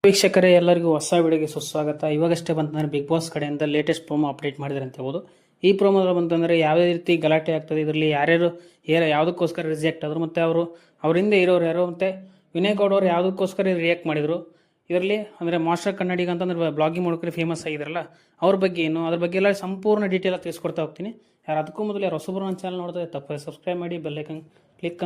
ವೀಕ್ಷಕರೇ ಎಲ್ಲರಿಗೂ ಹೊಸ ವಿಡಿಯೋಗೆ ಸುಸ್ವಾಗತ. ಇವಾಗಷ್ಟೇ ಬಂತಂದರೆ ಬಿಗ್ ಬಾಸ್ ಕಡೆಯಿಂದ ಲೇಟೆಸ್ಟ್ ಪ್ರೋಮೋ ಅಪ್ಡೇಟ್ ಮಾಡಿದ್ದಾರೆ ಅಂತ ಹೇಳ್ಬೋದು. ಈ ಪ್ರೋಮೋದಲ್ಲಿ ಬಂತಂದರೆ ಯಾವುದೇ ರೀತಿ ಗಲಾಟೆ ಆಗ್ತದೆ, ಇದರಲ್ಲಿ ಯಾರ್ಯಾರು ಯಾವುದಕ್ಕೋಸ್ಕರ ರಿಜೆಕ್ಟ್ ಆದರು, ಮತ್ತು ಅವರಿಂದ ಇರೋರು ಯಾರು, ಮತ್ತು ವಿನಯ್ ಗೌಡ ಅವರು ಯಾವುದಕ್ಕೋಸ್ಕರ ರಿಯಾಕ್ಟ್ ಮಾಡಿದರು, ಇದರಲ್ಲಿ ಅಂದರೆ ಮಾಸ್ಟರ್ ಕನ್ನಡಿಗ ಅಂತಂದ್ರೆ ಬ್ಲಾಗಿಂಗ್ ಮಾಡೋಕೆ ಫೇಮಸ್ ಆಗಿದ್ದಾರಲ್ಲ ಅವ್ರ ಬಗ್ಗೆ ಏನು, ಅದ್ರ ಬಗ್ಗೆ ಎಲ್ಲ ಸಂಪೂರ್ಣ ಡೀಟೇಲ್ ತಿಳಿಸ್ಕೊಡ್ತಾ ಹೋಗ್ತೀನಿ. ಯಾರು ಅದಕ್ಕೂ ಮೊದಲು ಯಾರು ಹೊಸಬ್ರು ನನ್ನ ಚಾನಲ್ ನೋಡ್ತಾರೆ ತಪ್ಪದೆ ಸಬ್ಸ್ಕ್ರೈಬ್ ಮಾಡಿ, ಬೆಲ್ಲೈಕನ್ ಕ್ಲಿಕ್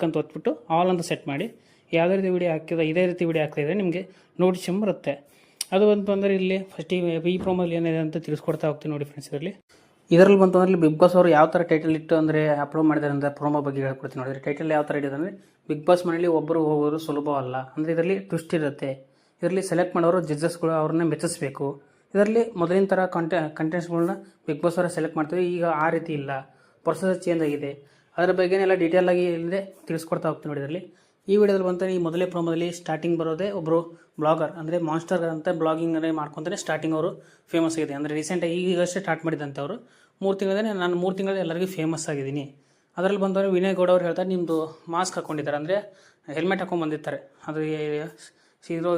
ಅಂತ ಒತ್ಬಿಟ್ಟು ಆಲ್ ಅಂತ ಸೆಟ್ ಮಾಡಿ. ಯಾವುದೇ ರೀತಿ ವಿಡಿಯೋ ಹಾಕಿದ್ರೆ ಇದೇ ರೀತಿ ವಿಡಿಯೋ ಹಾಕ್ತಿದ್ರೆ ನಿಮಗೆ ನೋಟಿಫಿಕೇಶನ್ ಬರುತ್ತೆ. ಅದು ಬಂತು ಅಂದರೆ ಇಲ್ಲಿ ಫಸ್ಟ್ ಈ ಪ್ರೋಮೋದಲ್ಲಿ ಏನಿದೆ ಅಂತ ತಿಳಿಸ್ಕೊಡ್ತಾ ಹೋಗ್ತೀನಿ ನೋಡಿ ಫ್ರೆಂಡ್ಸ್. ಇದರಲ್ಲಿ ಬಂತು ಅಂದರೆ ಬಿಗ್ ಬಾಸ್ ಅವರು ಯಾವ ಥರ ಟೈಟಲ್ ಇಟ್ಟು ಅಂದರೆ ಅಪ್ಲೋಡ್ ಮಾಡಿದ್ದಾರೆ ಅಂತ ಪ್ರೋಮೋ ಬಗ್ಗೆ ಹೇಳ್ಕೊಡ್ತೀನಿ ನೋಡಿದ್ರೆ. ಟೈಟಲ್ ಯಾವ ಥರ ಇಟ್ಟಿದೆ ಅಂದರೆ ಬಿಗ್ ಬಾಸ್ ಮನೆಯಲ್ಲಿ ಒಬ್ಬರು ಹೋಗೋರು ಸುಲಭವಲ್ಲ, ಅಂದರೆ ಇದರಲ್ಲಿ ಟ್ವಿಸ್ಟ್ ಇರುತ್ತೆ. ಇದರಲ್ಲಿ ಸೆಲೆಕ್ಟ್ ಮಾಡೋರು ಜಡ್ಜಸ್ಗಳು ಅವ್ರನ್ನ ಮೆಚ್ಚಿಸಬೇಕು. ಇದರಲ್ಲಿ ಮೊದಲಿನ ಥರ ಕಂಟೆಂಟ್ಸ್ಗಳನ್ನ ಬಿಗ್ ಬಾಸ್ ಅವರ ಸೆಲೆಕ್ಟ್ ಮಾಡ್ತೀವಿ, ಈಗ ಆ ರೀತಿ ಇಲ್ಲ, ಪ್ರೊಸೆಸ್ ಚೇಂಜ್ ಆಗಿದೆ. ಅದರ ಬಗ್ಗೆನೆಲ್ಲ ಡೀಟೇಲ್ ಆಗಿ ಇಲ್ಲದೆ ತಿಳಿಸ್ಕೊಡ್ತಾ ಹೋಗ್ತೀನಿ ನೋಡಿ. ಇದರಲ್ಲಿ ಈ ವಿಡಿಯೋದಲ್ಲಿ ಬಂದರೆ ಈ ಮೊದಲೇ ಪ್ರೋಮೋದಲ್ಲಿ ಸ್ಟಾರ್ಟಿಂಗ್ ಬರೋದೇ ಒಬ್ಬರು ಬ್ಲಾಗರ್ ಅಂದರೆ ಮಾನ್ಸ್ಟರ್ ಅಂತ ಬ್ಲಾಗಿಂಗ್ ಮಾಡ್ಕೊತಾನೆ ಸ್ಟಾರ್ಟಿಂಗ್ ಅವರು ಫೇಮಸ್ ಆಗಿದೆ. ಅಂದರೆ ರೀಸೆಂಟಾಗಿ ಈಗಷ್ಟೇ ಸ್ಟಾರ್ಟ್ ಮಾಡಿದಂತೆ ಅವರು 3 ತಿಂಗಳಿಂದ ನಾನು 3 ತಿಂಗಳಲ್ಲಿ ಎಲ್ಲರಿಗೂ ಫೇಮಸ್ ಆಗಿದ್ದೀನಿ. ಅದರಲ್ಲಿ ಬಂದವರು ವಿನಯ್ ಗೌಡ ಅವ್ರು ಹೇಳ್ತಾರೆ, ನಿಮ್ಮದು ಮಾಸ್ಕ್ ಹಾಕ್ಕೊಂಡಿದ್ದಾರೆ ಅಂದರೆ ಹೆಲ್ಮೆಟ್ ಹಾಕೊಂಡು ಬಂದಿರ್ತಾರೆ. ಅದು ಇದು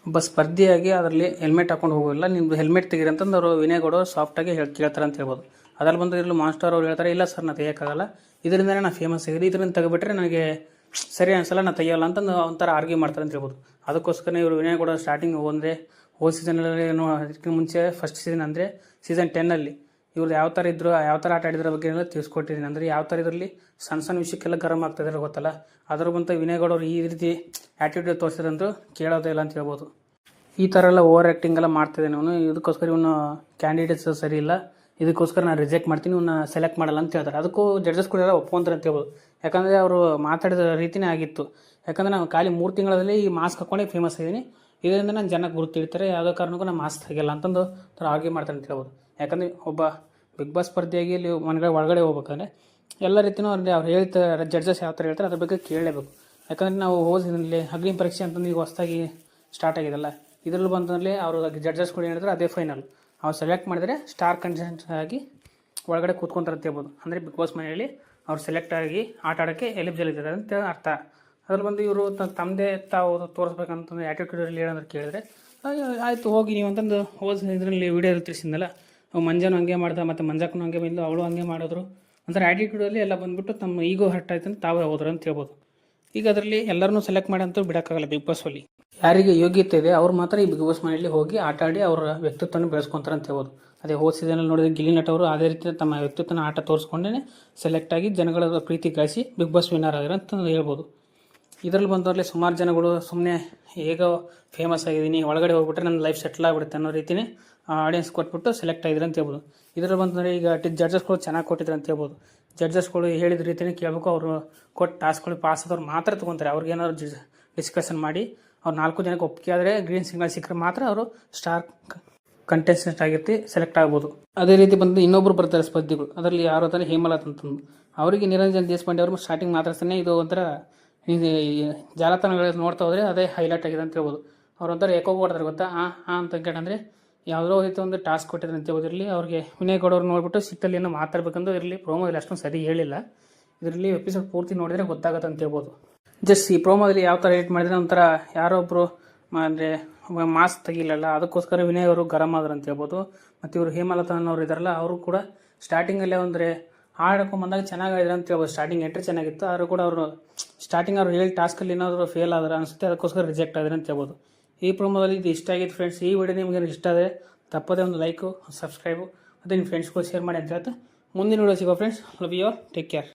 ಒಬ್ಬ ಸ್ಪರ್ಧಿಯಾಗಿ ಅದರಲ್ಲಿ ಹೆಲ್ಮೆಟ್ ಹಾಕೊಂಡು ಹೋಗೋಲ್ಲ, ನಿಮ್ಮದು ಹೆಲ್ಮೆಟ್ ತೆಗೀರಿ ಅಂತಂದು ಅವರು ವಿನಯ್ ಗೌಡ ಅವರು ಸಾಫ್ಟಾಗಿ ಕೇಳ್ತಾರೆ ಅಂತ ಹೇಳ್ಬೋದು. ಅದರಲ್ಲಿ ಬಂದು ಇರಲು ಮಾಸ್ಟರ್ ಅವ್ರು ಹೇಳ್ತಾರೆ, ಇಲ್ಲ ಸರ್ ನಾನು ತೆಗಿಯೋಕ್ಕಾಗಲ್ಲ, ಇದರಿಂದನೇ ನಾನು ಫೇಮಸ್ ಆಗಿದೆ, ಇದರಿಂದ ತೆಗೆಬಿಟ್ರೆ ನನಗೆ ಸರಿ ಅನ್ಸಲ್ಲ, ನಾನು ತೆಗಿಯೋಲ್ಲ ಅಂತಂದು ಒಂಥರ ಆರ್ಗ್ಯೂ ಮಾಡ್ತಾರೆ ಅಂತ ಹೇಳ್ಬೋದು. ಅದಕ್ಕೋಸ್ಕರ ಇವರು ವಿನಯ್ ಗೌಡ ಸ್ಟಾರ್ಟಿಂಗ್ ಅಂದರೆ ಹೋದ ಸೀಸನಲ್ಲಿ ಅದಕ್ಕೆ ಮುಂಚೆ ಫಸ್ಟ್ ಸೀಸನ್ ಅಂದರೆ ಸೀಸನ್ 10 ಇವ್ರು ಯಾವ ಥರ ಇದ್ದರು, ಯಾವ ಥರ ಆಟ ಆಡಿದ್ರ ಬಗ್ಗೆ ಎಲ್ಲ ತಿಳಿಸ್ಕೊಟ್ಟಿದ್ದೀನಿ. ಅಂದರೆ ಯಾವ ಥರ ಇದರಲ್ಲಿ ಸಣ್ಣ ಸಣ್ಣ ವಿಷಯಕ್ಕೆಲ್ಲ ಗರಂ ಆಗ್ತಾಯಿದ್ದಾರೆ ಗೊತ್ತಲ್ಲ. ಅದ್ರ ಬಂತ ವಿನಯ್ ಗೌಡ ಅವರು ಈ ರೀತಿ ಆ್ಯಟಿಟ್ಯೂಡ್ ತೋರಿಸಿದ್ರಂತೂ ಕೇಳೋದೇ ಇಲ್ಲ ಅಂತ ಹೇಳ್ಬೋದು. ಈ ಥರ ಎಲ್ಲ ಓವರ್ ಆ್ಯಕ್ಟಿಂಗ್ ಎಲ್ಲ ಮಾಡ್ತಿದ್ದಾನೆ ಅವನು. ಇದಕ್ಕೋಸ್ಕರ ಇವನು ಕ್ಯಾಂಡಿಡೇಟ್ಸ್ ಸರಿ ಇಲ್ಲ, ಇದಕ್ಕೋಸ್ಕರ ನಾನು ರಿಜೆಕ್ಟ್ ಮಾಡ್ತೀನಿ, ಇವನ್ನ ಸೆಲೆಕ್ಟ್ ಮಾಡಲ್ಲ ಅಂತ ಹೇಳ್ತಾರೆ. ಅದಕ್ಕೂ ಜಡ್ಜಸ್ಗಳೆಲ್ಲ ಒಪ್ಕೊಂತಾರೆ ಅಂತ ಹೇಳ್ಬೋದು. ಯಾಕಂದರೆ ಅವರು ಮಾತಾಡಿದ ರೀತಿಯೇ ಆಗಿತ್ತು. ಯಾಕಂದರೆ ನಾನು ಖಾಲಿ 3 ತಿಂಗಳಲ್ಲಿ ಈ ಮಾಸ್ಕ್ ಹಾಕ್ಕೊಂಡೆ ಫೇಮಸ್ ಆಗಿದ್ದೀನಿ, ಇದರಿಂದ ನಾನು ಜನಕ್ಕೆ ಗುರುತಿಡ್ತಾರೆ, ಯಾವುದೋ ಕಾರಣಕ್ಕೂ ನಾನು ಮಾಸ್ಕ್ ತೆಗಿಲ್ಲ ಅಂತಂದು ಥರ ಆರ್ಗ್ಯೂ ಮಾಡ್ತಾರೆ ಅಂತ ಹೇಳ್ಬೋದು. ಯಾಕಂದರೆ ಒಬ್ಬ ಬಿಗ್ ಬಾಸ್ ಸ್ಪರ್ಧೆಯಾಗಿ ಇಲ್ಲಿ ಒಳಗಡೆ ಹೋಗ್ಬೇಕಂದ್ರೆ ಎಲ್ಲ ರೀತಿಯೂ ಅಂದರೆ ಅವ್ರು ಹೇಳ್ತಾರೆ, ಜಡ್ಜಸ್ ಯಾವ ಥರ ಹೇಳ್ತಾರೆ ಅದ್ರ ಬಗ್ಗೆ ಕೇಳಲೇಬೇಕು. ಯಾಕಂದರೆ ನಾವು ಓದಿನಲ್ಲಿ ಅಗ್ನಿ ಪರೀಕ್ಷೆ ಅಂತಂದು ಈಗ ಹೊಸದಾಗಿ ಸ್ಟಾರ್ಟ್ ಆಗಿದೆಲ್ಲ, ಇದರಲ್ಲಿ ಬಂದಲ್ಲಿ ಅವರು ಜಡ್ಜಸ್ಗಳು ಹೇಳಿದ್ರೆ ಅದೇ ಫೈನಲ್. ಅವ್ರು ಸೆಲೆಕ್ಟ್ ಮಾಡಿದರೆ ಸ್ಟಾರ್ ಕಂಟೆಸ್ಟೆಂಟ್ ಆಗಿ ಒಳಗಡೆ ಕೂತ್ಕೊಂತಾರೆ ಅಂತ ಹೇಳ್ಬೋದು. ಅಂದರೆ ಬಿಗ್ ಬಾಸ್ ಮನೆಯಲ್ಲಿ ಅವ್ರು ಸೆಲೆಕ್ಟ್ ಆಗಿ ಆಟ ಆಡೋಕ್ಕೆ ಎಲಿಜಿಬಲ್ ಇದ್ದಾರೆ ಅಂತ ಅರ್ಥ. ಅದ್ರಲ್ಲಿ ಬಂದು ಇವರು ತಮ್ಮದೇ ತಾವು ತೋರಿಸ್ಬೇಕಂತಂದು ಆ್ಯಟಿಟ್ಯೂಡಲ್ಲಿ ಹೇಳೋದ್ರೆ ಕೇಳಿದ್ರೆ ಆಯಿತು ಹೋಗಿ ನೀವು ಅಂತಂದು ಇದರಲ್ಲಿ ವೀಡಿಯೋದಲ್ಲಿ ತಿಳಿಸಿದ್ನಲ್ಲ, ಮಂಜಾನು ಹಂಗೆ ಮಾಡ್ದೆ, ಮತ್ತು ಮಂಜಾಕನು ಹಂಗೆ ಬಂದು ಅವಳು ಹಂಗೆ ಮಾಡಿದ್ರು ಒಂಥರ ಆ್ಯಟಿಟ್ಯೂಡಲ್ಲಿ ಎಲ್ಲ ಬಂದುಬಿಟ್ಟು ತಮ್ಮ ಈಗೋ ಹರ್ಟ್ ಆಯ್ತು ಅಂತ ತಾವೇ ಹೋದ್ರು ಅಂತ ಹೇಳ್ಬೋದು. ಈಗ ಅದರಲ್ಲಿ ಎಲ್ಲರನ್ನೂ ಸೆಲೆಕ್ಟ್ ಮಾಡಿ ಅಂತೂ ಬಿಡೋಕ್ಕಾಗಲ್ಲ. ಬಿಗ್ ಬಾಸಲ್ಲಿ ಯಾರಿಗೆ ಯೋಗ್ಯತೆ ಇದೆ ಅವ್ರು ಮಾತ್ರ ಈ ಬಿಗ್ ಬಾಸ್ ಮನೆಯಲ್ಲಿ ಹೋಗಿ ಆಟ ಆಡಿ ಅವರ ವ್ಯಕ್ತಿತ್ವನ ಬೆಳೆಸ್ಕೊತಾರೆ ಅಂತ ಹೇಳ್ಬೋದು. ಅದೇ ಹೋದ ಸೀಸನಲ್ಲಿ ನೋಡಿದ್ರೆ ಗಿಲ್ಲಿ ನಟ ಅವರು ಅದೇ ರೀತಿ ತಮ್ಮ ವ್ಯಕ್ತಿತ್ವನ ಆಟ ತೋರಿಸ್ಕೊಂಡೇ ಸೆಲೆಕ್ಟ್ ಆಗಿ ಜನಗಳ ಪ್ರೀತಿ ಗಳಿಸಿ ಬಿಗ್ ಬಾಸ್ ವಿನ್ನರ್ ಆಗಿರೋ ಅಂತ ಹೇಳ್ಬೋದು. ಇದರಲ್ಲಿ ಬಂದವರಲ್ಲಿ ಸುಮಾರು ಜನಗಳು ಸುಮ್ಮನೆ ಹೇಗೋ ಫೇಮಸ್ ಆಗಿದ್ದೀನಿ, ಒಳಗಡೆ ಹೋಗ್ಬಿಟ್ರೆ ನನ್ನ ಲೈಫ್ ಸೆಟ್ಲ್ ಆಗಿಬಿಡುತ್ತೆ ಅನ್ನೋ ರೀತಿಯೇ ಆಡಿಯನ್ಸ್ ಕೊಟ್ಬಿಟ್ಟು ಸೆಲೆಕ್ಟ್ ಆಗಿದ್ರೆ ಅಂತ ಹೇಳ್ಬೋದು. ಇದರಲ್ಲಿ ಬಂದರೆ ಈಗ ಜಡ್ಜಸ್ಗಳು ಚೆನ್ನಾಗಿ ಕೊಟ್ಟಿದ್ರು ಅಂತ ಹೇಳ್ಬೋದು. ಜಡ್ಜಸ್ಗಳು ಹೇಳಿದ ರೀತಿಯೇ ಕೇಳಬೇಕು, ಅವರು ಕೊಟ್ಟು ಟಾಸ್ಕ್ಗಳು ಪಾಸ್ ಆದವ್ರು ಮಾತ್ರ ತೊಗೊತಾರೆ. ಅವ್ರಿಗೇನಾದ್ರು ಡಿಸ್ಕಷನ್ ಮಾಡಿ ಅವ್ರು 4 ಜನಕ್ಕೆ ಒಪ್ಪಿಗೆ ಆದರೆ ಗ್ರೀನ್ ಸಿಗ್ನಲ್ ಸಿಕ್ಕರೆ ಮಾತ್ರ ಅವರು ಸ್ಟಾರ್ ಕಂಟೆಸ್ಟೆಂಟ್ ಆಗಿರ್ತಿ ಸೆಲೆಕ್ಟ್ ಆಗ್ಬೋದು. ಅದೇ ರೀತಿ ಬಂದು ಇನ್ನೊಬ್ಬರು ಬರ್ತಾರೆ ಸ್ಪರ್ಧಿಗಳು, ಅದರಲ್ಲಿ ಯಾರು ಅಂತಾರೆ ಹೇಮಲತ್ ಅಂತಂದು, ಅವರಿಗೆ ನಿರಂಜನ್ ದೇಶಪಾಂಡೆ ಅವರು ಸ್ಟಾರ್ಟಿಂಗ್ ಮಾತಾಡ್ತಾನೆ ಇದು ಒಂಥರ ಜಾಲತಾಣಗಳಲ್ಲಿ ನೋಡ್ತಾ ಹೋದರೆ ಅದೇ ಹೈಲೈಟ್ ಆಗಿದೆ ಅಂತ ಹೇಳ್ಬೋದು. ಅವ್ರು ಒಂಥರ ಏಕೋ ಕೊಡ್ತಾರೆ ಗೊತ್ತಾ, ಅಂತ ಕೇಳಂದರೆ ಯಾವುದೋ ರೀತಿ ಒಂದು ಟಾಸ್ಕ್ ಕೊಟ್ಟಿದ್ರೆ ಅಂತ ಹೇಳ್ಬೋದು. ಇರಲಿ ಅವ್ರಿಗೆ ವಿನಯ್ ಗೌಡ ಅವ್ರು ನೋಡ್ಬಿಟ್ಟು ಸಿಟ್ಟಲ್ಲಿ ಏನೋ ಮಾತಾಡ್ಬೇಕಂದು ಇರಲಿ ಪ್ರೋಮೋದಲ್ಲಿ ಅಷ್ಟೊಂದು ಸರಿ ಹೇಳಿಲ್ಲ. ಇದರಲ್ಲಿ ಎಪಿಸೋಡ್ ಪೂರ್ತಿ ನೋಡಿದರೆ ಗೊತ್ತಾಗುತ್ತೆ ಅಂತ ಹೇಳ್ಬೋದು. ಜಸ್ಟ್ ಈ ಪ್ರೋಮೋದಲ್ಲಿ ಯಾವ ಥರ ಎಡಿಟ್ ಮಾಡಿದರೆ ಒಂಥರ ಯಾರೊಬ್ಬರು ಅಂದರೆ ಮಾಸ್ಕ್ ತೆಗಿಲ್ಲಲ್ಲ, ಅದಕ್ಕೋಸ್ಕರ ವಿನಯ್ ಅವರು ಗರಂ ಆದ್ರು ಅಂತ ಹೇಳ್ಬೋದು. ಮತ್ತು ಇವರು ಹೇಮಲತಾ ಅನ್ನೋರು ಇದ್ದಾರಲ್ಲ, ಅವರು ಕೂಡ ಸ್ಟಾರ್ಟಿಂಗಲ್ಲೇ ಅಂದರೆ ಆಡೋಕೆ ಬಂದಾಗ ಚೆನ್ನಾಗಿದ್ರೆ ಅಂತ ಹೇಳ್ಬೋದು. ಸ್ಟಾರ್ಟಿಂಗ್ ಎಂಟ್ರಿ ಚೆನ್ನಾಗಿತ್ತು, ಆದರೂ ಕೂಡ ಅವರು ಸ್ಟಾರ್ಟಿಂಗ್ ಅವ್ರು ಹೇಳಿ ಟಾಸ್ಕಲ್ಲಿ ಏನಾದರೂ ಫೇಲ್ ಆದ್ರೆ ಅನಿಸುತ್ತೆ, ಅದಕ್ಕೋಸ್ಕರ ರಿಜೆಕ್ಟ್ ಆದ್ರೆ ಅಂತ ಹೇಳ್ಬೋದು. ಈ ಪ್ರೋಮೋದಲ್ಲಿ ಇದು ಇಷ್ಟ ಆಗಿತ್ತು ಫ್ರೆಂಡ್ಸ್. ಈ ವಿಡಿಯೋ ನಿಮಗೆ ಇಷ್ಟ ಆದರೆ ತಪ್ಪದೇ ಒಂದು ಲೈಕು, ಸಬ್ಸ್ಕ್ರೈಬು ಮತ್ತು ನಿಮ್ಮ ಫ್ರೆಂಡ್ಸ್ಗಳು ಶೇರ್ ಮಾಡಿ ಅಂತ ಹೇಳ್ತಾ ಮುಂದಿನ ವಿಡಿಯೋ ಸಿಗೋ friends. Love you all, take care.